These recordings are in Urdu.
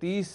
30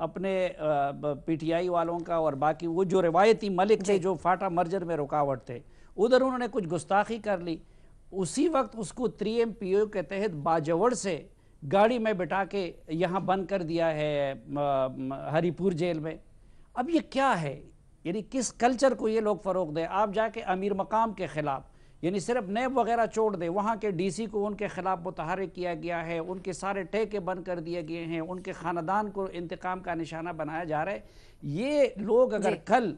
اپنے پی ٹی آئی والوں کا اور باقی وہ جو روایتی ملک تھے جو فاٹا مرجر میں رکاوٹ تھے، ادھر انہوں نے کچھ گستاخی کر لی، اسی وقت اس کو 3MPO کے تحت باجوڑ سے گاڑی میں بٹھا کے یہاں بند کر دیا ہے ہری پور جیل میں۔ اب یہ کیا ہے؟ یعنی کس کلچر کو یہ لوگ فروغ دیں؟ آپ جا کے امیر مقام کے خلاف، یعنی صرف نیب وغیرہ چھوڑ دیں، وہاں کے ڈی سی کو ان کے خلاف متحرک کیا گیا ہے، ان کے سارے ٹیکے بند کر دیے گئے ہیں، ان کے خاندان کو انتقام کا نشانہ بنایا جا رہا ہے۔ یہ لوگ اگر کل،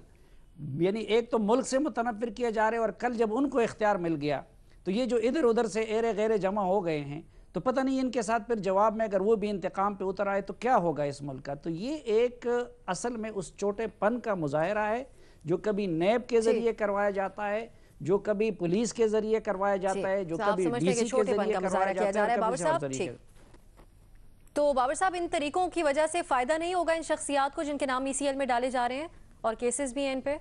یعنی ایک تو ملک سے متنفر کیا جا رہے اور کل جب ان کو اختیار مل گیا تو یہ جو ادھر ادھر سے ایرے غیرے جمع ہو گئے ہیں، تو پتہ نہیں ان کے ساتھ پھر جواب میں اگر وہ بھی انتقام پہ اتر آئے تو کیا ہوگا اس ملک کا۔ تو یہ ایک اصل میں اس چھوٹے پن کا مظاہرہ ہے جو کبھی نیب کے ذریعے کروایا جاتا ہے، جو کبھی پولیس کے ذریعے کروایا جاتا ہے، جو کبھی ڈی سی کے ذریعے کروایا جاتا ہے، بابر صاحب تو بابر صاحب ان طریقوں کی وجہ سے فائدہ نہیں ہوگا ان شخصیات کو جن کے نام ECL میں ڈالے جا رہے ہیں اور کیسز بھی ہیں ان پہ؟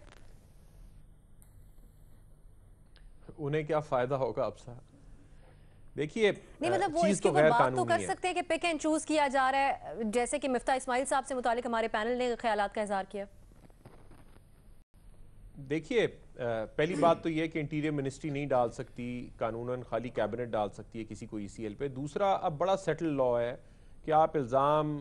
انہیں کیا فائدہ ہوگا اب صاحب؟ دیکھیے نہیں مطلب وہ اس کے اوپر بات تو کر سکتے ہیں کہ پک اینڈ چوز کیا جا رہا ہے، جیسے کہ مفتاح اسماعیل صاحب سے متعلق ہمارے پینل نے خیالات کا اظہار کیا۔ دیکھیے پہلی بات تو یہ کہ انٹیریئر منسٹری نہیں ڈال سکتی قانوناً، خالی کیبنٹ ڈال سکتی ہے کسی کو ECL پہ۔ دوسرا اب بڑا سیٹل لا ہے کہ آپ الزام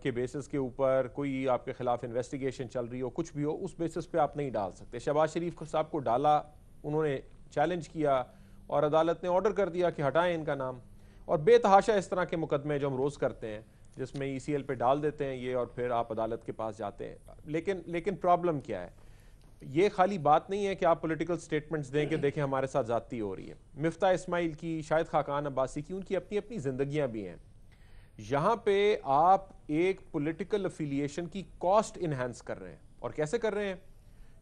کے بیسس کے اوپر کوئی آپ کے خلاف انویسٹیگیشن چل رہی ہو، کچھ بھی ہو، اس بیسس پہ آپ نہیں ڈال سکتے۔ شہباز شریف صاحب کو ڈالا، انہوں نے چیلنج کیا اور عدالت نے آرڈر کر دیا کہ ہٹائیں ان کا نام، اور بے تحاشا اس طرح کے مقدمے جو ہم روز کرتے ہیں جس میں ECL پہ ڈال دیتے ہیں یہ، اور پھر آپ عدالت کے پاس جاتے ہیں۔ لیکن پرابلم کیا ہے؟ یہ خالی بات نہیں ہے کہ آپ پولیٹیکل سٹیٹمنٹس دیں کہ دیکھیں ہمارے ساتھ زیادتی ہو رہی ہے۔ مفتاح اسماعیل کی، شاہد خاقان عباسی کی، ان کی اپنی اپنی زندگیاں بھی ہیں۔ یہاں پہ آپ ایک پولیٹیکل افیلیشن کی کاسٹ انہینس کر رہے ہیں، اور کیسے کر رہے ہیں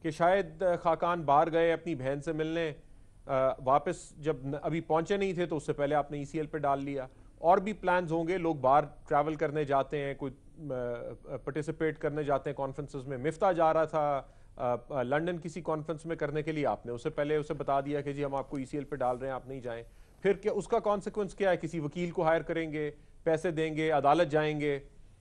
کہ شاید خاقان باہر گئے اپنی بہن سے ملنے، واپس جب ابھی پہنچے نہیں تھے تو اس سے پہلے آپ نے ECL پہ ڈال لیا۔ اور بھی پلانز ہوں گے، لوگ باہر ٹریول کرنے جاتے ہیں، کوئی پارٹیسپیٹ کرنے جاتے ہیں کانفرنسز میں۔ مفتاح جا رہا تھا لنڈن کسی کانفرنس میں کرنے کے لیے، آپ نے اس سے پہلے اسے بتا دیا کہ جی ہم آپ کو ECL پہ ڈال رہے ہیں، آپ نہیں جائیں۔ پھر کیا اس کا کانسیکوینس کیا ہے؟ کسی وکیل کو ہائر کریں گے، پیسے دیں گے، عدالت جائیں گے،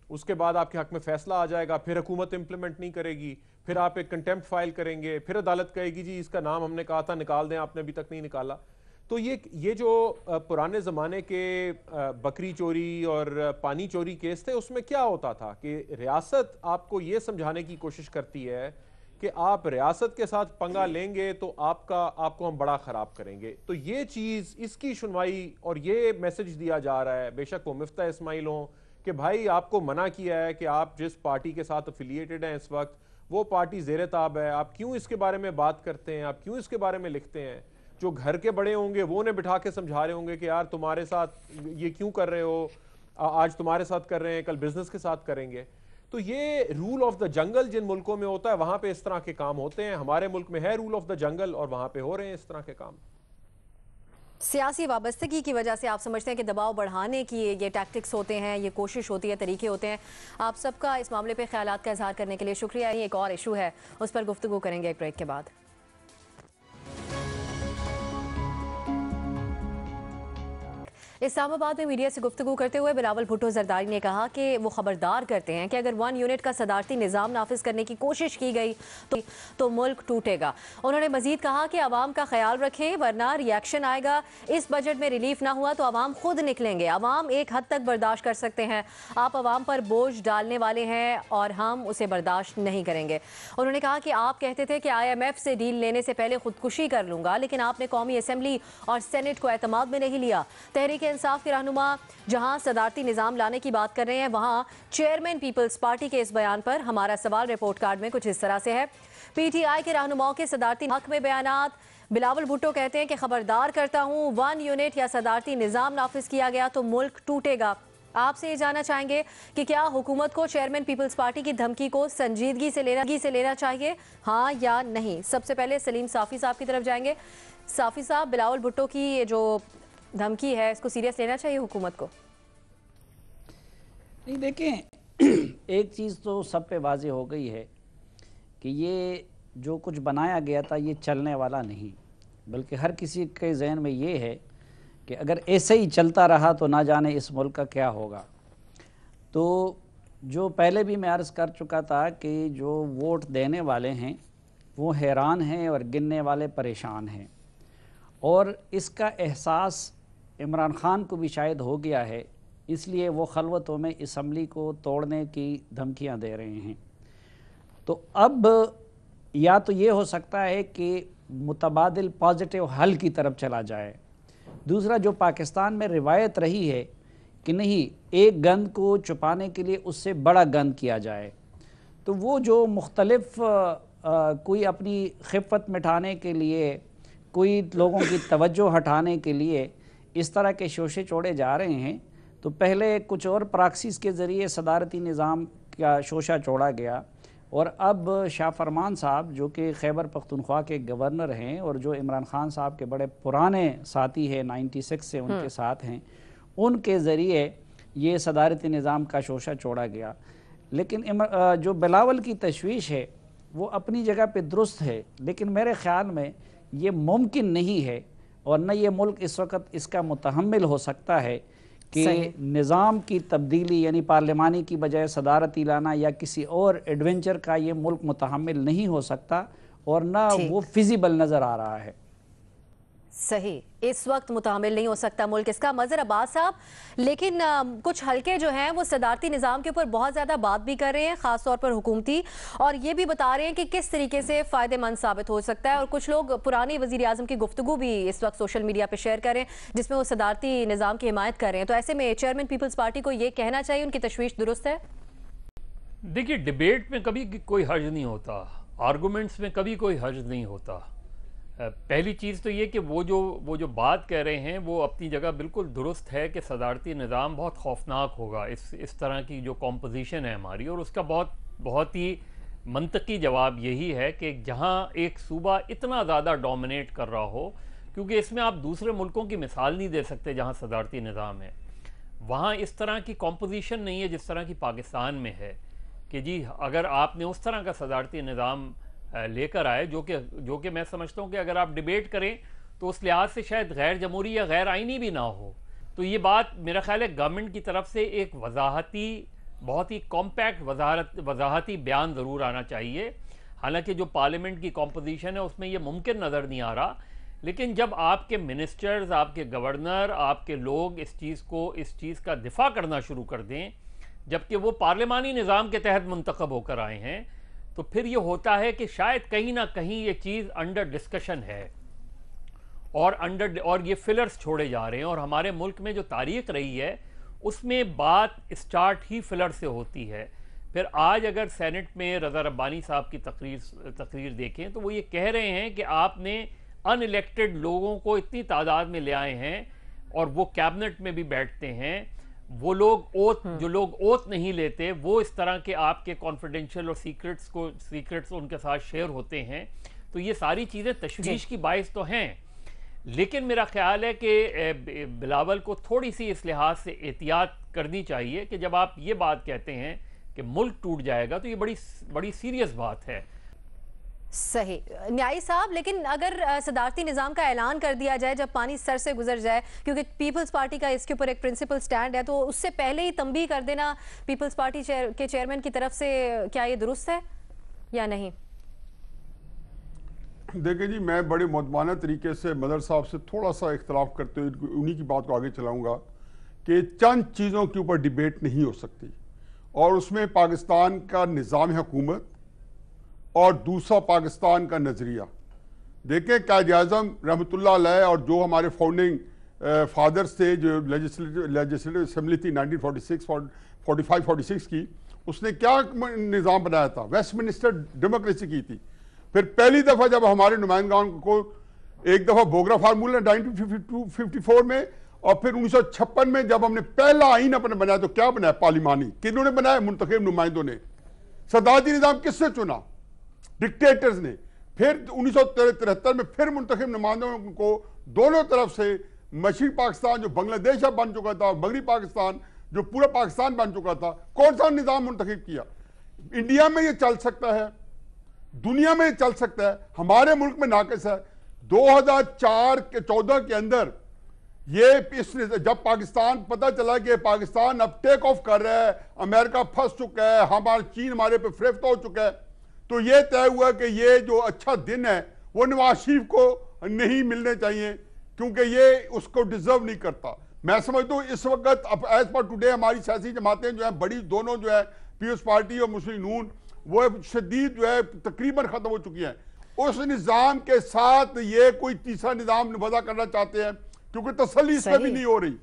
اس کے بعد آپ کے حق میں فیصلہ آ جائے گا، پھر حکومت امپلیمنٹ نہیں کرے گی، پھر آپ ایک کنٹیمپٹ فائل کریں گے، پھر عدالت کہے گی جی اس کا نام ہم نے کہا تھا نکال دیں، آپ نے ابھی تک نہیں نکالا۔ تو یہ جو پرانے زمانے کے بکری چوری اور پانی چوری کیس تھے، اس میں کیا ہوتا تھا کہ ریاست آپ کو یہ سمجھانے کی کوشش کرتی ہے کہ آپ ریاست کے ساتھ پنگا لیں گے تو آپ کو ہم بڑا خراب کریں گے۔ تو یہ چیز، اس کی سنوائی اور یہ میسج دیا جا رہا ہے، بے شک وہ مفتاح اسماعیل ہوں، کہ بھائی آپ کو منع کیا ہے کہ آپ جس پارٹی کے ساتھ افیلیٹڈ ہیں اس وقت وہ پارٹی زیر تاب ہے، آپ کیوں اس کے بارے میں بات کرتے ہیں، آپ کیوں اس کے بارے میں لکھتے ہیں۔ جو گھر کے بڑے ہوں گے وہ انہیں بٹھا کے سمجھا رہے ہوں گے کہ یار تمہارے ساتھ یہ کیوں کر رہے ہو، آج تمہارے ساتھ کر رہے ہیں کل بزنس کے ساتھ کریں گے۔ تو یہ رول آف دا جنگل جن ملکوں میں ہوتا ہے وہاں پہ اس طرح کے کام ہوتے ہیں۔ ہمارے ملک میں ہے رول آف دا جنگل اور وہاں پہ ہو رہے ہیں اس طرح کے کام۔ سیاسی وابستگی کی وجہ سے آپ سمجھتے ہیں کہ دباؤ بڑھانے کی یہ ٹیکٹکس ہوتے ہیں، یہ کوشش ہوتی ہے، طریقے ہوتے ہیں۔ آپ سب کا اس معاملے پہ خیالات کا اظہار کرنے کے لیے شکریہ۔ ایک اور ایشو ہے، اس پر گفتگو کریں گے ایک بریک کے بعد۔ اسلام آباد میں میڈیا سے گفتگو کرتے ہوئے بلاول بھٹو زرداری نے کہا کہ وہ خبردار کرتے ہیں کہ اگر 1 یونٹ کا صدارتی نظام نافذ کرنے کی کوشش کی گئی تو ملک ٹوٹے گا۔ انہوں نے مزید کہا کہ عوام کا خیال رکھیں ورنہ ری ایکشن آئے گا۔ اس بجٹ میں ریلیف نہ ہوا تو عوام خود نکلیں گے۔ عوام ایک حد تک برداشت کر سکتے ہیں، آپ عوام پر بوجھ ڈالنے والے ہیں اور ہم اسے برداشت نہیں کریں گے۔ انہوں نے کہا کہ آپ کہتے تھے کہ IMF سے ڈیل لینے سے پہلے خودکشی کر لوں گا، لیکن آپ نے قومی اسمبلی اور سینٹ کو اعتماد میں نہیں لیا۔ تحریک انصاف کے رہنما جہاں صدارتی نظام لانے کی بات کر رہے ہیں، وہاں چیئرمین پیپلز پارٹی کے اس بیان پر ہمارا سوال رپورٹ کارڈ میں کچھ اس طرح سے ہے۔ PTI کے رہنماؤں کے صدارتی حق میں بیانات۔ بلاول بھٹو کہتے ہیں کہ خبردار کرتا ہوں 1 یونٹ یا صدارتی نظام نافذ کیا گیا تو ملک ٹوٹے گا۔ آپ سے یہ جاننا چاہیں گے کہ کیا حکومت کو چیئرمین پیپلز پارٹی کی دھمکی کو سنجیدگی سے لینا چاہیے، ہاں یا نہیں؟ سب سے پہلے سلیم صافی صاحب کی طرف جائیں گے۔ صافی صاحب، بلاول بھٹو کی یہ جو دھمکی ہے اس کو سیریس لینا چاہیے حکومت کو؟ نہیں، دیکھیں ایک چیز تو سب پہ واضح ہو گئی ہے کہ یہ جو کچھ بنایا گیا تھا یہ چلنے والا نہیں، بلکہ ہر کسی کے ذہن میں یہ ہے کہ اگر ایسے ہی چلتا رہا تو نہ جانے اس ملک کا کیا ہوگا۔ تو جو پہلے بھی میں عرض کر چکا تھا کہ جو ووٹ دینے والے ہیں وہ حیران ہیں اور گننے والے پریشان ہیں، اور اس کا احساس عمران خان کو بھی شاید ہو گیا ہے، اس لیے وہ خلوتوں میں اسمبلی کو توڑنے کی دھمکیاں دے رہے ہیں۔ تو اب یا تو یہ ہو سکتا ہے کہ متبادل پازیٹیو حل کی طرف چلا جائے، دوسرا جو پاکستان میں روایت رہی ہے کہ نہیں، ایک گند کو چھپانے کے لیے اس سے بڑا گند کیا جائے، تو وہ جو مختلف کوئی اپنی خفت مٹھانے کے لیے، کوئی لوگوں کی توجہ ہٹانے کے لیے اس طرح کے شوشے چوڑے جا رہے ہیں، تو پہلے کچھ اور پراکسیز کے ذریعے صدارتی نظام کا شوشہ چوڑا گیا، اور اب شاہ فرمان صاحب جو کہ خیبر پختونخوا کے گورنر ہیں اور جو عمران خان صاحب کے بڑے پرانے ساتھی ہیں، 96 سے ان کے ساتھ ہیں، ان کے ذریعے یہ صدارتی نظام کا شوشہ چوڑا گیا۔ لیکن جو بلاول کی تشویش ہے وہ اپنی جگہ پہ درست ہے، لیکن میرے خیال میں یہ ممکن نہیں ہے، اور نہ یہ ملک اس وقت اس کا متحمل ہو سکتا ہے کہ نظام کی تبدیلی، یعنی پارلیمانی کی بجائے صدارتی لانا یا کسی اور ایڈونچر کا یہ ملک متحمل نہیں ہو سکتا، اور نہ وہ فیزیبل نظر آ رہا ہے۔ صحیح، اس وقت متحمل نہیں ہو سکتا ملک اس کا۔ مظہر عباس صاحب، لیکن کچھ حلقے جو ہیں وہ صدارتی نظام کے اوپر بہت زیادہ بات بھی کر رہے ہیں، خاص طور پر حکومتی، اور یہ بھی بتا رہے ہیں کہ کس طریقے سے فائدہ مند ثابت ہو سکتا ہے، اور کچھ لوگ پرانے وزیر اعظم کی گفتگو بھی اس وقت سوشل میڈیا پہ شیئر کر رہے ہیں جس میں وہ صدارتی نظام کی حمایت کر رہے ہیں۔ تو ایسے میں چیئرمین پیپلز پارٹی کو یہ کہنا چاہیے ان کی تشویش درست ہے؟ دیکھیے، ڈیبیٹ میں کبھی کوئی حرج نہیں ہوتا، آرگومنٹس میں کبھی کوئی حرج نہیں ہوتا۔ پہلی چیز تو یہ کہ وہ جو بات کہہ رہے ہیں وہ اپنی جگہ بالکل درست ہے کہ صدارتی نظام بہت خوفناک ہوگا اس طرح کی جو کمپوزیشن ہے ہماری، اور اس کا بہت ہی منطقی جواب یہی ہے کہ جہاں ایک صوبہ اتنا زیادہ ڈومینیٹ کر رہا ہو، کیونکہ اس میں آپ دوسرے ملکوں کی مثال نہیں دے سکتے جہاں صدارتی نظام ہے، وہاں اس طرح کی کمپوزیشن نہیں ہے جس طرح کی پاکستان میں ہے، کہ جی اگر آپ نے اس طرح کا صدارتی نظام لے کر آئے جو کہ میں سمجھتا ہوں کہ اگر آپ ڈیبیٹ کریں تو اس لحاظ سے شاید غیر جمہوری یا غیر آئینی بھی نہ ہو، تو یہ بات میرا خیال ہے گورنمنٹ کی طرف سے ایک وضاحتی، بہت ہی کمپیکٹ وضاحتی بیان ضرور آنا چاہیے۔ حالانکہ جو پارلیمنٹ کی کمپوزیشن ہے اس میں یہ ممکن نظر نہیں آ رہا، لیکن جب آپ کے منسٹرز، آپ کے گورنر، آپ کے لوگ اس چیز کا دفاع کرنا شروع کر دیں، جبکہ وہ پارلیمانی نظام کے تحت منتخب ہو کر آئے ہیں، تو پھر یہ ہوتا ہے کہ شاید کہیں نہ کہیں یہ چیز انڈر ڈسکشن ہے، اور یہ فلرز چھوڑے جا رہے ہیں، اور ہمارے ملک میں جو تاریخ رہی ہے اس میں بات اسٹارٹ ہی فلر سے ہوتی ہے۔ پھر آج اگر سینٹ میں رضا ربانی صاحب کی تقریر دیکھیں تو وہ یہ کہہ رہے ہیں کہ آپ نے ان الیکٹڈ لوگوں کو اتنی تعداد میں لے آئے ہیں، اور وہ کیبنٹ میں بھی بیٹھتے ہیں، وہ لوگ جو لوگ اوت نہیں لیتے وہ اس طرح کے آپ کے کانفیڈینشیل اور سیکرٹس ان کے ساتھ شیئر ہوتے ہیں، تو یہ ساری چیزیں تشویش کی باعث تو ہیں۔ لیکن میرا خیال ہے کہ بلاول کو تھوڑی سی اس لحاظ سے احتیاط کرنی چاہیے کہ جب آپ یہ بات کہتے ہیں کہ ملک ٹوٹ جائے گا تو یہ بڑی سیریس بات ہے۔ صحیح نیائی صاحب، لیکن اگر صدارتی نظام کا اعلان کر دیا جائے جب پانی سر سے گزر جائے، کیونکہ پیپلز پارٹی کا اس کے اوپر ایک پرنسپل سٹینڈ ہے، تو اس سے پہلے ہی تنبیہ کر دینا پیپلز پارٹی کے چیئرمین کی طرف سے کیا یہ درست ہے یا نہیں؟ دیکھیں جی، میں بڑے مؤدبانہ طریقے سے مظہر صاحب سے تھوڑا سا اختلاف کرتے ہوئے انہی کی بات کو آگے چلاؤں گا کہ چند چیزوں کے اوپر ڈیبیٹ نہیں ہو سکتی، اور اس میں پاکستان کا نظام حکومت اور دوسرا پاکستان کا نظریہ۔ دیکھیں قائد اعظم رحمۃ اللہ علیہ اور جو ہمارے فاؤنڈنگ فادرز تھے، جو لیجسلیٹو اسمبلی تھی 1945-46 کی، اس نے کیا نظام بنایا تھا؟ ویسٹ منسٹر ڈیموکریسی کی تھی۔ پھر پہلی دفعہ جب ہمارے نمائندگان کو ایک دفعہ بوگرا فارمولہ 1954 میں، اور پھر 1956 میں جب ہم نے پہلا آئین اپنے بنایا تو کیا بنایا؟ پارلیمانی۔ کنہوں نے بنایا؟ منتخب نمائندوں نے۔ صدارتی نظام کس سے چنا؟ ڈکٹیٹرز نے۔ پھر 1973 میں پھر منتخب نمائندوں کو دونوں طرف سے، مشرقی پاکستان جو بنگلہ دیش اب بن چکا تھا اور مغربی پاکستان جو پورا پاکستان بن چکا تھا، کون سا نظام منتخب کیا؟ انڈیا میں یہ چل سکتا ہے، دنیا میں یہ چل سکتا ہے، ہمارے ملک میں ناقص ہے۔ 2004 کے 14 کے اندر یہ جب پاکستان پتہ چلا کہ پاکستان اب ٹیک آف کر رہا ہے، امریکہ پھنس چکا ہے، چین ہمارے پہ فریفت ہو چکا ہے، تو یہ طے ہوا کہ یہ جو اچھا دن ہے وہ نواز شریف کو نہیں ملنے چاہیے، کیونکہ یہ اس کو ڈیزرو نہیں کرتا۔ میں سمجھتا ہوں اس وقت اب ایز پر ٹوڈے ہماری سیاسی جماعتیں جو ہیں بڑی، دونوں جو ہے پیپلز پارٹی اور مسلم نون، وہ شدید جو ہے تقریباً ختم ہو چکی ہیں۔ اس نظام کے ساتھ یہ کوئی تیسرا نظام وضع کرنا چاہتے ہیں، کیونکہ تسلی اس میں بھی نہیں ہو رہی۔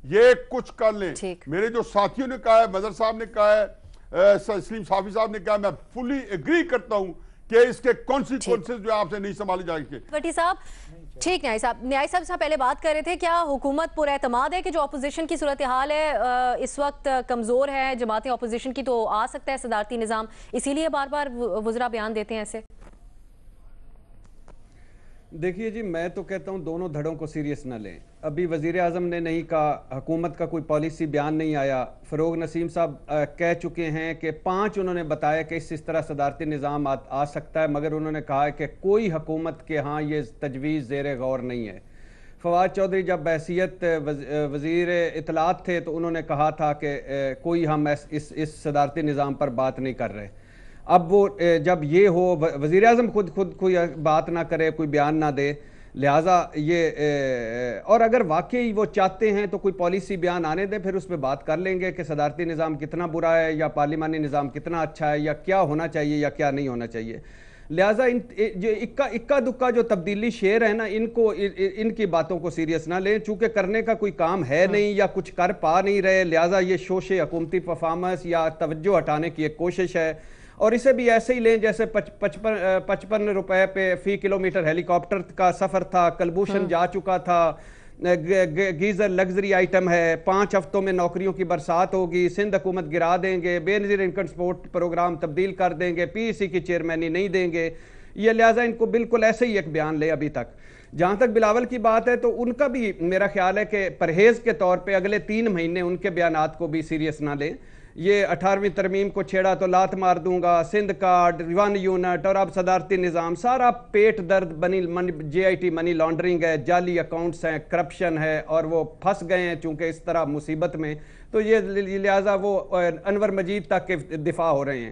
یہ کچھ کر لیں۔ میرے جو ساتھیوں نے کہا ہے، مظہر صاحب نے کہا ہے، سلیم صافی صاحب نے کہا، میں فلی ایگری کرتا ہوں کہ اس کے کانسیکوینسز جو آپ سے نہیں سنبھالے جائیں گے۔ بٹی صاحب ٹھیک، نیائی صاحب سے پہلے بات کر رہے تھے، کیا حکومت پر اعتماد ہے کہ جو اپوزیشن کی صورتحال ہے اس وقت کمزور ہے، جماعتیں اپوزیشن کی، تو آ سکتا ہے صدارتی نظام، اسی لیے بار بار وزراء بیان دیتے ہیں ایسے؟ دیکھیے جی، میں تو کہتا ہوں دونوں دھڑوں کو سیریس نہ لیں۔ ابھی وزیر اعظم نے نہیں کہا، حکومت کا کوئی پالیسی بیان نہیں آیا، فروغ نسیم صاحب کہہ چکے ہیں کہ 5 انہوں نے بتایا کہ اس طرح صدارتی نظام آ سکتا ہے، مگر انہوں نے کہا کہ کوئی حکومت کے ہاں یہ تجویز زیر غور نہیں ہے۔ فواد چودھری جب بحیثیت وزیر اطلاعات تھے تو انہوں نے کہا تھا کہ کوئی ہم اس صدارتی نظام پر بات نہیں کر رہے۔ اب وہ جب یہ ہو، وزیر اعظم خود کوئی بات نہ کرے، کوئی بیان نہ دے، لہٰذا یہ، اور اگر واقعی وہ چاہتے ہیں تو کوئی پالیسی بیان آنے دیں، پھر اس پہ بات کر لیں گے کہ صدارتی نظام کتنا برا ہے یا پارلیمانی نظام کتنا اچھا ہے، یا کیا ہونا چاہیے یا کیا نہیں ہونا چاہیے۔ لہٰذا جو اکا دکا جو تبدیلی شعر ہے نا، ان کی باتوں کو سیریس نہ لیں، چونکہ کرنے کا کوئی کام ہے نہیں یا کچھ کر پا نہیں رہے، لہٰذا یہ شوش حکومتی پرفارمنس یا توجہ ہٹانے کی ایک کوشش ہے۔ اور اسے بھی ایسے ہی لیں جیسے 55 روپے پہ فی کلومیٹر ہیلی کاپٹر کا سفر تھا، کلبھوشن جا چکا تھا، گیزر لگژری آئٹم ہے، 5 ہفتوں میں نوکریوں کی برسات ہوگی، سندھ حکومت گرا دیں گے، بے نظیر انکم سپورٹ پروگرام تبدیل کر دیں گے، پی سی کی چیئرمینی نہیں دیں گے، یہ لہٰذا ان کو بالکل ایسے ہی ایک بیان لے ابھی تک۔ جہاں تک بلاول کی بات ہے تو ان کا بھی میرا خیال ہے کہ پرہیز کے طور پہ اگلے 3 مہینے ان کے بیانات کو بھی سیریس نہ لیں۔ یہ 18ویں ترمیم کو چھیڑا تو لات مار دوں گا، سندھ کارڈ، 1 یونٹ، اور اب صدارتی نظام، سارا پیٹ درد جے آئی ٹی منی لانڈرنگ ہے، جعلی اکاؤنٹس ہیں، کرپشن ہے، اور وہ پھنس گئے ہیں چونکہ اس طرح مصیبت میں، تو یہ لہٰذا وہ انور مجید تک کے دفاع ہو رہے ہیں۔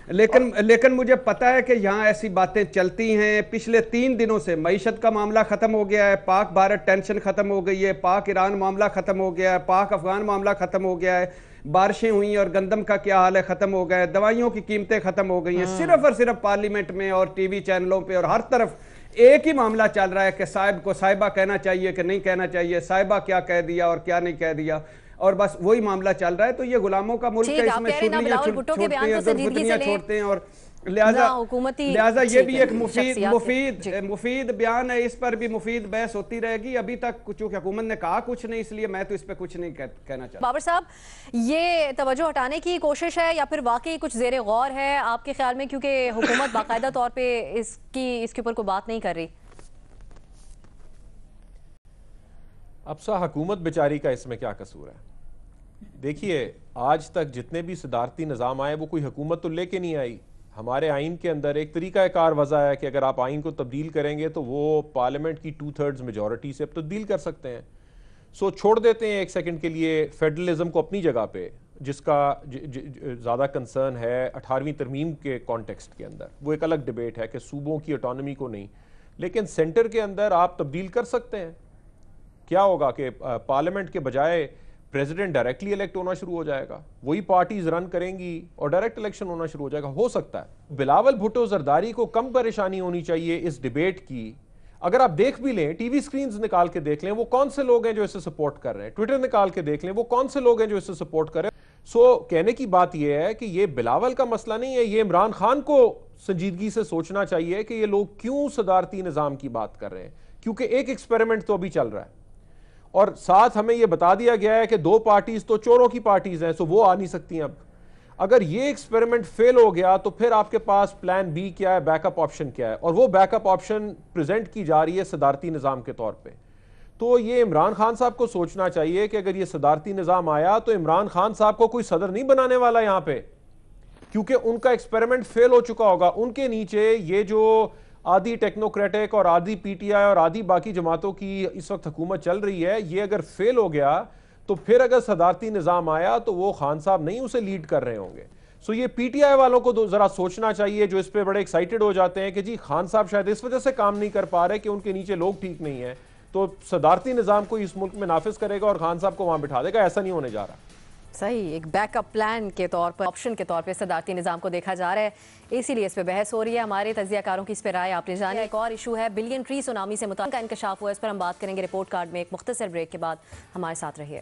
لیکن مجھے پتہ ہے کہ یہاں ایسی باتیں چلتی ہیں۔ پچھلے 3 دنوں سے معیشت کا معاملہ ختم ہو گیا ہے، پاک بھارت ٹینشن ختم ہو گئی ہے، پاک ایران معاملہ ختم ہو گیا ہے، پاک افغان معاملہ ختم ہو گیا ہے، بارشیں ہوئیں اور گندم کا کیا حال ہے ختم ہو گیا ہے، دوائیوں کی قیمتیں ختم ہو گئی ہیں، صرف اور صرف پارلیمنٹ میں اور ٹی وی چینلوں پہ اور ہر طرف ایک ہی معاملہ چل رہا ہے کہ صاحب کو صاحبہ کہنا چاہیے کہ نہیں کہنا چاہیے، صاحبہ کیا کہہ دیا اور کیا نہیں کہہ دیا، اور بس وہی معاملہ چل رہا ہے۔ تو یہ غلاموں کا ملک ہے، اس میں چھوٹیاں چھوڑتے ہیں، درگزریاں چھوڑتے ہیں، اور لہٰذا یہ بھی ایک مفید بیان ہے، اس پر بھی مفید بحث ہوتی رہے گی۔ ابھی تک چونکہ حکومت نے کہا کچھ نہیں، اس لیے میں تو اس پہ کچھ نہیں کہنا چاہتا۔ بابر صاحب، یہ توجہ ہٹانے کی کوشش ہے یا پھر واقعی کچھ زیر غور ہے آپ کے خیال میں، کیونکہ حکومت باقاعدہ طور پہ اس کے اوپر کوئی بات نہیں کر رہی؟ اب حکومت بیچاری کا اس میں کیا قصور ہے؟ دیکھیے، آج تک جتنے بھی صدارتی نظام آئے وہ کوئی حکومت تو لے کے نہیں آئی۔ ہمارے آئین کے اندر ایک طریقہ کار وضع ہے کہ اگر آپ آئین کو تبدیل کریں گے تو وہ پارلیمنٹ کی 2/3 میجورٹی سے تبدیل کر سکتے ہیں۔ سو چھوڑ دیتے ہیں ایک سیکنڈ کے لیے فیڈرلزم کو اپنی جگہ پہ، جس کا زیادہ کنسرن ہے 18ویں ترمیم کے کانٹیکسٹ کے اندر، وہ ایک الگ ڈیبیٹ ہے کہ صوبوں کی اٹانومی کو نہیں، لیکن سینٹر کے اندر آپ تبدیل کر سکتے ہیں۔ کیا ہوگا کہ پارلیمنٹ کے بجائے پریزیڈنٹ ڈائریکٹلی الیکٹ ہونا شروع ہو جائے گا، وہی پارٹیز رن کریں گی اور ڈائریکٹ الیکشن ہونا شروع ہو جائے گا، ہو سکتا ہے۔ بلاول بھٹو زرداری کو کم پریشانی ہونی چاہیے اس ڈیبیٹ کی۔ اگر آپ دیکھ بھی لیں، ٹی وی سکرینز نکال کے دیکھ لیں، وہ کون سے لوگ ہیں جو اسے سپورٹ کر رہے ہیں، ٹویٹر نکال کے دیکھ لیں، وہ کون سے لوگ ہیں جو اسے سپورٹ کر رہے ہیں۔ سو کہنے کی بات یہ ہے کہ یہ بلاول کا مسئلہ نہیں ہے، یہ عمران خان کو سنجیدگی سے سوچنا چاہیے کہ یہ لوگ کیوں صدارتی نظام کی بات کر رہے ہیں، کیونکہ ایک ایکسپیریمنٹ تو ابھی چل رہا ہے، اور ساتھ ہمیں یہ بتا دیا گیا ہے کہ 2 پارٹیز تو چوروں کی پارٹیز ہیں، سو وہ آ نہیں سکتی۔ اب اگر یہ ایکسپیریمنٹ فیل ہو گیا تو پھر آپ کے پاس پلان بی کیا ہے، بیک اپ آپشن کیا ہے، اور وہ بیک اپ آپشن پریزنٹ کی جا رہی ہے صدارتی نظام کے طور پہ۔ تو یہ عمران خان صاحب کو سوچنا چاہیے کہ اگر یہ صدارتی نظام آیا تو عمران خان صاحب کو کوئی صدر نہیں بنانے والا یہاں پہ، کیونکہ ان کا ایکسپیریمنٹ فیل ہو چکا ہوگا۔ ان کے نیچے یہ جو آدھی ٹیکنوکریٹک اور آدھی پی ٹی آئی اور آدھی باقی جماعتوں کی اس وقت حکومت چل رہی ہے. یہ اگر فیل ہو گیا تو پھر اگر صدارتی نظام آیا تو وہ خان صاحب نہیں اسے لیڈ کر رہے ہوں گے. سو یہ پی ٹی آئی والوں کو ذرا سوچنا چاہیے, جو اس پہ بڑے ایکسائٹڈ ہو جاتے ہیں کہ جی خان صاحب شاید اس وجہ سے کام نہیں کر پا رہے کہ ان کے نیچے لوگ ٹھیک نہیں ہیں, تو صدارتی نظام کو اس ملک میں نافذ کرے گا اور خان صاحب کو وہاں بٹھا دے گا. ایسا نہیں ہونے جا رہا. صحیح, ایک بیک اپ پلان کے طور پر, آپشن کے طور پہ صدارتی نظام کو دیکھا جا رہا ہے, اسی لیے اس پہ بحث ہو رہی ہے. ہمارے تجزیہ کاروں کی اس پہ رائے آپ نے جانی. ایک اور ایشو ہے بلین ٹری سونامی سے متعلق کا انکشاف ہوا, اس پر ہم بات کریں گے رپورٹ کارڈ میں. ایک مختصر بریک کے بعد ہمارے ساتھ رہیے.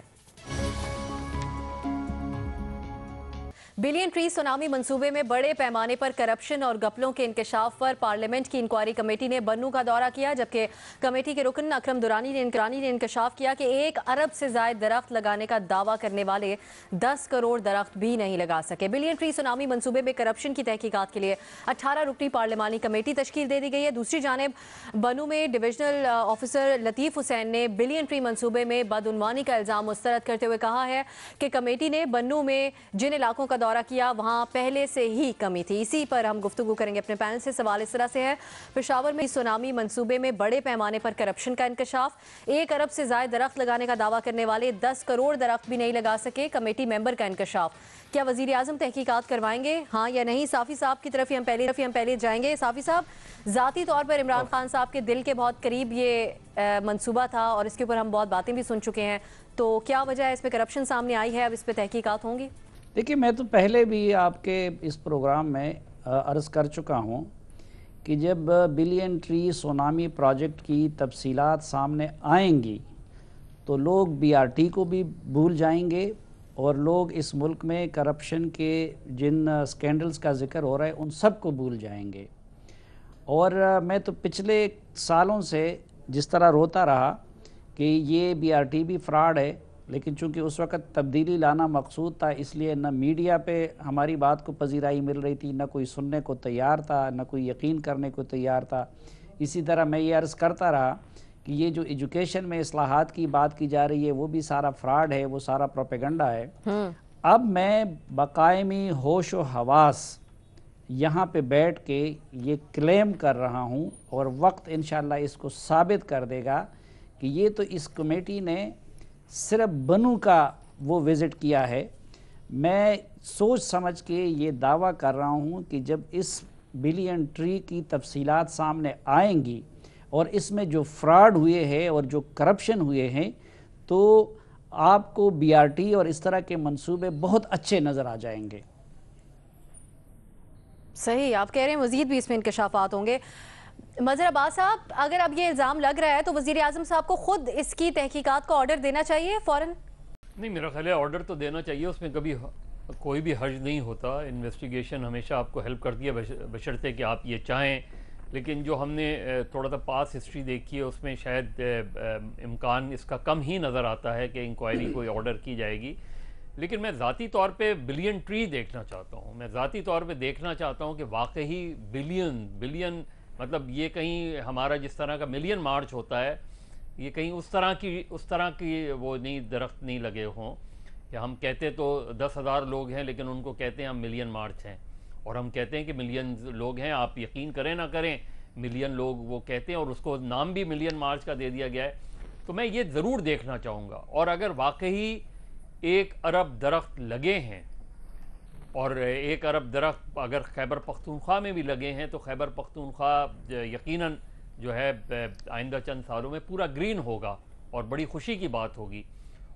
بلین ٹری سونامی منصوبے میں بڑے پیمانے پر کرپشن اور گپلوں کے انکشاف پر پارلیمنٹ کی انکوائری کمیٹی نے بنو کا دورہ کیا, جبکہ کمیٹی کے رکن اکرم درانی نے انکشاف کیا کہ 1 ارب سے زائد درخت لگانے کا دعویٰ کرنے والے 10 کروڑ درخت بھی نہیں لگا سکے. بلین ٹری سونامی منصوبے میں کرپشن کی تحقیقات کے لیے 18 رکنی پارلیمانی کمیٹی تشکیل دے دی گئی ہے. دوسری جانب بنو میں ڈویژنل آفیسر لطیف حسین نے بلین ٹری منصوبے میں بدعنوانی کا الزام مسترد کرتے ہوئے کہا ہے کہ کمیٹی نے بنو میں جن علاقوں کا دورہ کیا وہاں پہلے سے ہی کمی تھی. اسی پر ہم گفتگو کریں گے اپنے پینل سے. سوال اس طرح سے ہے, پشاور میں سونامی منصوبے میں بڑے پیمانے پر کرپشن کا انکشاف, 1 ارب سے زائد درخت لگانے کا دعویٰ کرنے والے 10 کروڑ درخت بھی نہیں لگا سکے, کمیٹی ممبر کا انکشاف. کیا وزیر اعظم تحقیقات کروائیں گے, ہاں یا نہیں؟ صافی صاحب کی طرف ہی ہم پہلے جائیں گے. صافی صاحب, ذاتی طور پر عمران خان صاحب کے دل کے بہت قریب یہ منصوبہ تھا اور اس کے اوپر ہم بہت باتیں بھی سن چکے ہیں, تو کیا وجہ ہے اس پہ کرپشن سامنے آئی ہے, اب اس پہ تحقیقات ہوں گی؟ دیکھیے, میں تو پہلے بھی آپ کے اس پروگرام میں عرض کر چکا ہوں کہ جب بلین ٹری سونامی پروجیکٹ کی تفصیلات سامنے آئیں گی تو لوگ بی آر ٹی کو بھی بھول جائیں گے اور لوگ اس ملک میں کرپشن کے جن سکینڈلز کا ذکر ہو رہا ہے ان سب کو بھول جائیں گے. اور میں تو پچھلے سالوں سے جس طرح روتا رہا کہ یہ بی آر ٹی بھی فراڈ ہے, لیکن چونکہ اس وقت تبدیلی لانا مقصود تھا اس لیے نہ میڈیا پہ ہماری بات کو پذیرائی مل رہی تھی, نہ کوئی سننے کو تیار تھا, نہ کوئی یقین کرنے کو تیار تھا. اسی طرح میں یہ عرض کرتا رہا کہ یہ جو ایجوکیشن میں اصلاحات کی بات کی جا رہی ہے وہ بھی سارا فراڈ ہے, وہ سارا پروپیگنڈا ہے. اب میں بقائمی ہوش و حواس یہاں پہ بیٹھ کے یہ کلیم کر رہا ہوں اور وقت انشاءاللہ اس کو ثابت کر دے گا کہ یہ تو اس کمیٹی نے صرف بنو کا وہ وزٹ کیا ہے. میں سوچ سمجھ کے یہ دعویٰ کر رہا ہوں کہ جب اس بلین ٹری کی تفصیلات سامنے آئیں گی اور اس میں جو فراڈ ہوئے ہیں اور جو کرپشن ہوئے ہیں تو آپ کو بی آر ٹی اور اس طرح کے منصوبے بہت اچھے نظر آ جائیں گے. صحیح, آپ کہہ رہے ہیں مزید بھی اس میں انکشافات ہوں گے. مظہر عباس صاحب, اگر اب یہ الزام لگ رہا ہے تو وزیر اعظم صاحب کو خود اس کی تحقیقات کا آرڈر دینا چاہیے فوراً؟ نہیں, میرا خیال ہے آرڈر تو دینا چاہیے, اس میں کبھی کوئی بھی حرج نہیں ہوتا. انویسٹیگیشن ہمیشہ آپ کو ہیلپ کرتی ہے بشرطے کہ آپ یہ چاہیں, لیکن جو ہم نے تھوڑا سا پاس ہسٹری دیکھی ہے اس میں شاید امکان اس کا کم ہی نظر آتا ہے کہ انکوائری کوئی آرڈر کی جائے گی. لیکن میں ذاتی طور پہ بلین ٹری دیکھنا چاہتا ہوں. میں ذاتی طور پہ دیکھنا چاہتا ہوں کہ واقعی بلین مطلب یہ کہیں ہمارا جس طرح کا ملین مارچ ہوتا ہے یہ کہیں اس طرح کی وہ نہیں درخت نہیں لگے ہوں کہ ہم کہتے تو 10,000 لوگ ہیں لیکن ان کو کہتے ہیں ہم ملین مارچ ہیں, اور ہم کہتے ہیں کہ ملین لوگ ہیں. آپ یقین کریں نہ کریں, ملین لوگ وہ کہتے ہیں اور اس کو نام بھی ملین مارچ کا دے دیا گیا ہے. تو میں یہ ضرور دیکھنا چاہوں گا. اور اگر واقعی 1 ارب درخت لگے ہیں اور 1 ارب درخت اگر خیبر پختونخوا میں بھی لگے ہیں تو خیبر پختونخوا یقیناً جو ہے آئندہ چند سالوں میں پورا گرین ہوگا اور بڑی خوشی کی بات ہوگی.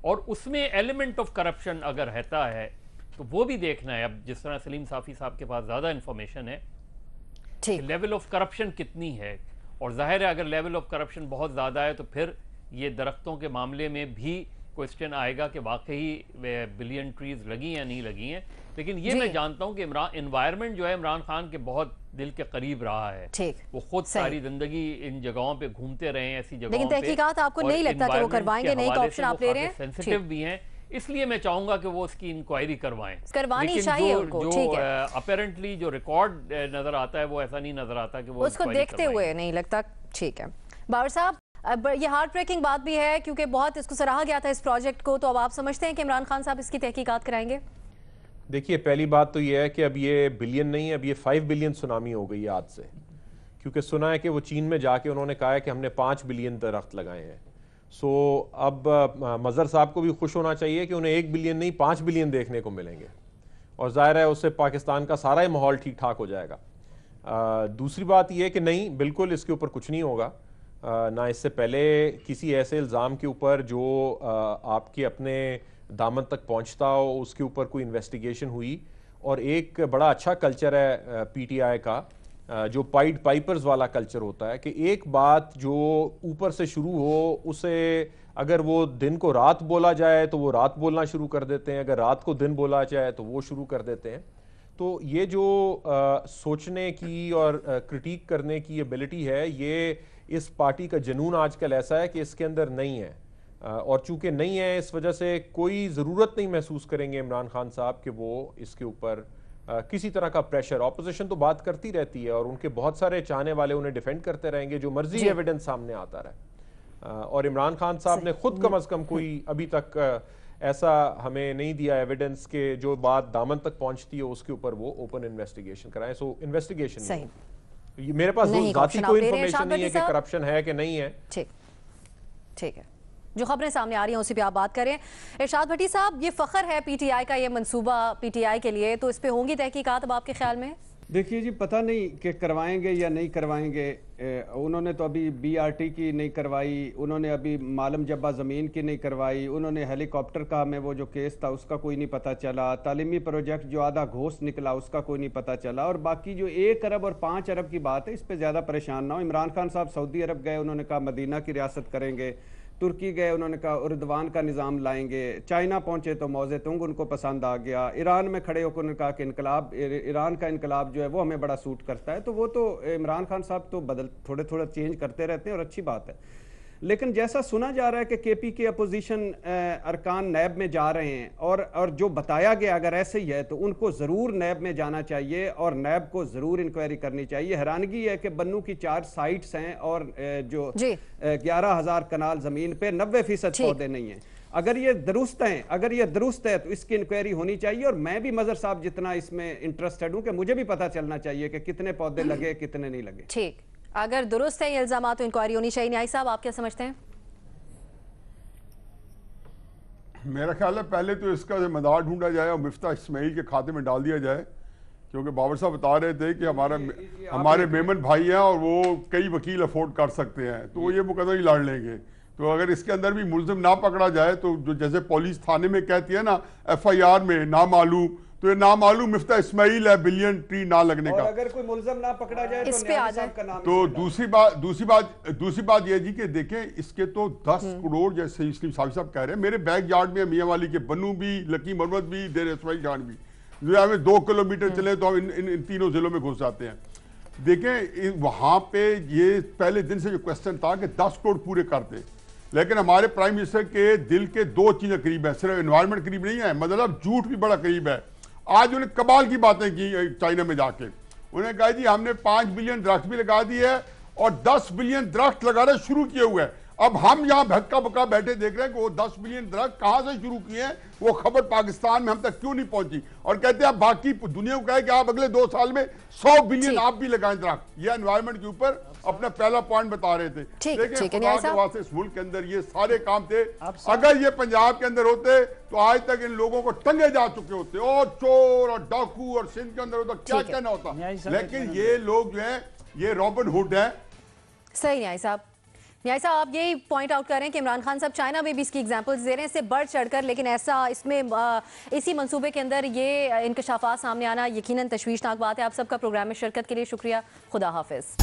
اور اس میں ایلیمنٹ آف کرپشن اگر رہتا ہے تو وہ بھی دیکھنا ہے. اب جس طرح سلیم صافی صاحب کے پاس زیادہ انفارمیشن ہے, لیول آف کرپشن کتنی ہے, اور ظاہر ہے اگر لیول آف کرپشن بہت زیادہ ہے تو پھر یہ درختوں کے معاملے میں بھی کوئسچن آئے گا کہ واقعی بلین ٹریز لگی ہیں نہیں لگی ہیں. لیکن یہ میں جانتا ہوں کہ انوائرمنٹ جو ہے عمران خان کے بہت دل کے قریب رہا ہے. وہ خود ساری زندگی ان جگہوں پہ گھومتے رہے ہیں, ایسی جگہوں پہ, لیکن تحقیقات آپ کو نہیں لگتا کہ وہ کروائیں گے, نہیں کا آپشن آپ لے رہے ہیں, سینسیٹیو بھی ہیں, اس لیے میں چاہوں گا کہ وہ اس کی انکوائری کروائیں. کروانی چاہیے ان کو, ٹھیک ہے. اپیرنٹلی جو ریکارڈ نظر آتا ہے وہ ایسا نہیں نظر آتا کہ وہ اس کو دیکھتے ہوئے نہیں لگتا. ٹھیک ہے باور صاحب, یہ ہارٹ بریکنگ بات بھی ہے کیونکہ بہت اس کو سراہا گیا تھا اس پروجیکٹ کو, تو اب آپ سمجھتے ہیں کہ عمران خان صاحب اس کی تحقیقات کرائیں گے؟ دیکھیے, پہلی بات تو یہ ہے کہ اب یہ بلین نہیں ہے, اب یہ 5 بلین سونامی ہو گئی ہے آج سے, کیونکہ سنا ہے کہ وہ چین میں جا کے انہوں نے کہا ہے کہ ہم نے 5 بلین درخت لگائے ہیں. سو اب مظہر صاحب کو بھی خوش ہونا چاہیے کہ انہیں 1 بلین نہیں 5 بلین دیکھنے کو ملیں گے, اور ظاہر ہے اس سے پاکستان کا سارا ہی ماحول ٹھیک ٹھاک ہو جائے گا. دوسری بات یہ کہ نہیں, بالکل اس کے اوپر کچھ نہیں ہوگا, نہ اس سے پہلے کسی ایسے الزام کے اوپر جو آپ کے اپنے دامن تک پہنچتا ہو اس کے اوپر کوئی انویسٹیگیشن ہوئی. اور ایک بڑا اچھا کلچر ہے پی ٹی آئی کا, جو پائڈ پائپرز والا کلچر ہوتا ہے کہ ایک بات جو اوپر سے شروع ہو اسے اگر وہ دن کو رات بولا جائے تو وہ رات بولنا شروع کر دیتے ہیں, اگر رات کو دن بولا جائے تو وہ شروع کر دیتے ہیں. تو یہ جو سوچنے کی اور کرٹیک کرنے کی ایبلٹی ہے, یہ اس پارٹی کا جنون آج کل ایسا ہے کہ اس کے اندر نہیں ہے, اور چونکہ نہیں ہے اس وجہ سے کوئی ضرورت نہیں محسوس کریں گے عمران خان صاحب کہ وہ اس کے اوپر کسی طرح کا پریشر. اپوزیشن تو بات کرتی رہتی ہے اور ان کے بہت سارے چاہنے والے انہیں ڈیفینڈ کرتے رہیں گے جو مرضی ایویڈنس سامنے آتا رہے, اور عمران خان صاحب نے خود کم از کم کوئی ابھی تک ایسا ہمیں نہیں دیا ایویڈنس کہ جو بات دامن تک پہنچتی ہے اس کے اوپر وہ اوپن انویسٹیگیشن کرائیں. سو انویسٹیگیشن میرے پاس ذاتی کوئی انفارمیشن نہیں ہے کہ کرپشن ہے کہ نہیں ہے. ٹھیک ہے, جو خبریں سامنے آ رہی ہیں اسی پہ آپ بات کریں. ارشاد بھٹی صاحب, یہ فخر ہے پی ٹی آئی کا, یہ منصوبہ پی ٹی آئی کے لیے, تو اس پہ ہوں گی تحقیقات اب آپ کے خیال میں؟ دیکھیے جی, پتہ نہیں کہ کروائیں گے یا نہیں کروائیں گے. انہوں نے تو ابھی بی آر ٹی کی نہیں کروائی, انہوں نے ابھی معلم جبہ زمین کی نہیں کروائی, انہوں نے ہیلی کاپٹر کا ہمیں وہ جو کیس تھا اس کا کوئی نہیں پتہ چلا, تعلیمی پروجیکٹ جو آدھا گھوس نکلا اس کا کوئی نہیں پتہ چلا, اور باقی جو 1 ارب اور 5 ارب کی بات ہے اس پہ زیادہ پریشان نہ ہو. عمران خان صاحب سعودی عرب گئے, انہوں نے کہا مدینہ کی ریاست کریں گے. ترکی گئے, انہوں نے کہا اردوان کا نظام لائیں گے. چائنا پہنچے تو موزے تنگ ان کو پسند آ گیا. ایران میں کھڑے ہو کر انہوں نے کہا کہ انقلاب, ایران کا انقلاب جو ہے وہ ہمیں بڑا سوٹ کرتا ہے. تو وہ تو عمران خان صاحب تو تھوڑا چینج کرتے رہتے ہیں اور اچھی بات ہے. لیکن جیسا سنا جا رہا ہے کہ کے پی کے اپوزیشن ارکان نیب میں جا رہے ہیں, اور جو بتایا گیا اگر ایسے ہی ہے تو ان کو ضرور نیب میں جانا چاہیے اور نیب کو ضرور انکوائری کرنی چاہیے. حیرانگی ہے کہ بنو کی 4 سائٹس ہیں اور جو 11,000 کنال زمین پہ 90% پودے نہیں ہیں. اگر یہ درست ہے تو اس کی انکوائری ہونی چاہیے, اور میں بھی مظہر صاحب جتنا اس میں انٹرسٹڈ ہوں کہ مجھے بھی پتہ چلنا چاہیے کہ کتنے پودے لگے کتنے نہیں لگے. ٹھیک, اگر درست ہے یہ الزامات تو انکوائری ہونی چاہیے. نیائی صاحب آپ کیا سمجھتے ہیں؟ میرا خیال ہے پہلے تو اس کا ذمہ دار ڈھونڈا جائے اور مفتاح اسماعیل کے کھاتے میں ڈال دیا جائے, کیونکہ بابر صاحب بتا رہے تھے کہ ہمارے میمن بھائی ہیں اور وہ کئی وکیل افورڈ کر سکتے ہیں, تو وہ یہ مقدمہ ہی لڑ لیں گے. تو اگر اس کے اندر بھی ملزم نہ پکڑا جائے تو جو جیسے پولیس تھانے میں کہتی ہے نا ایف آئی آر میں نامعلوم, تو یہ نامعلوم مفتاح اسماعیل ہے بلین ٹری نہ لگنے کا. اور اگر کوئی ملزم نہ پکڑا جائے تو نیازی صاحب کا نام. تو دوسری بات یہ جی کہ دیکھیں اس کے تو 10 کروڑ جیسے اسلیم صاحب کہہ رہے ہیں, میرے بیک یارڈ میں میاں والی کے بنو بھی, لکی مرمت بھی, دیر اسماعیل جان بھی, جو ہمیں 2 کلومیٹر چلے تو ہم ان تینوں ضلعوں میں گھس جاتے ہیں. دیکھیں وہاں پہ یہ پہلے دن سے جو کوسچن تھا کہ 10 کروڑ پورے کرتے, لیکن ہمارے پرائم منسٹر کے دل کے 2 چیزیں قریب ہیں, صرف انوائرمنٹ قریب نہیں ہے, مطلب جھوٹ بھی بڑا قریب ہے. آج انہیں کمال کی باتیں کی چائنا میں جا کے, انہیں کہا جی ہم نے 5 بلین درخت بھی لگا دی ہے اور 10 بلین درخت لگانا شروع کیے ہوئے ہیں. اب ہم یہاں بھکا بکا بیٹھے دیکھ رہے ہیں کہ وہ 10 بلین درخت کہاں سے شروع کیے ہیں, وہ خبر پاکستان میں ہم تک کیوں نہیں پہنچی, اور کہتے ہیں باقی دنیا کو کہے کہ آپ اگلے 2 سال میں 100 بلین آپ بھی لگائیں درخت. یہ انوائرمنٹ کے اوپر اپنا پہلا پوائنٹ بتا رہے تھے. دیکھیں خدا کے واسطے اس ملک کے اندر یہ سارے کام تھے, اگر یہ پنجاب کے اندر ہوتے تو آج تک ان لوگوں کو ٹنگے جا چکے ہوتے, اور چور اور ڈاکو اور سندھ کے اندر ہوتا کیا کہنا ہوتا. لیکن یہ لوگ جو ہیں یہ رابن ہوڈ ہیں. صحیح نیائی صاحب. نیائی صاحب آپ یہی پوائنٹ آؤٹ کر رہے ہیں کہ عمران خان صاحب چائنا میں بھی اس کی ایگزامپلز دے رہے ہیں, اس سے بڑھ چڑھ کر, لیکن ایسا اس میں اسی منصوبے کے اندر یہ انکشافات سامنے آنا یقیناً تشویشناک بات ہے. آپ سب کا پروگرام میں شرکت کے لیے شکریہ. خدا حافظ.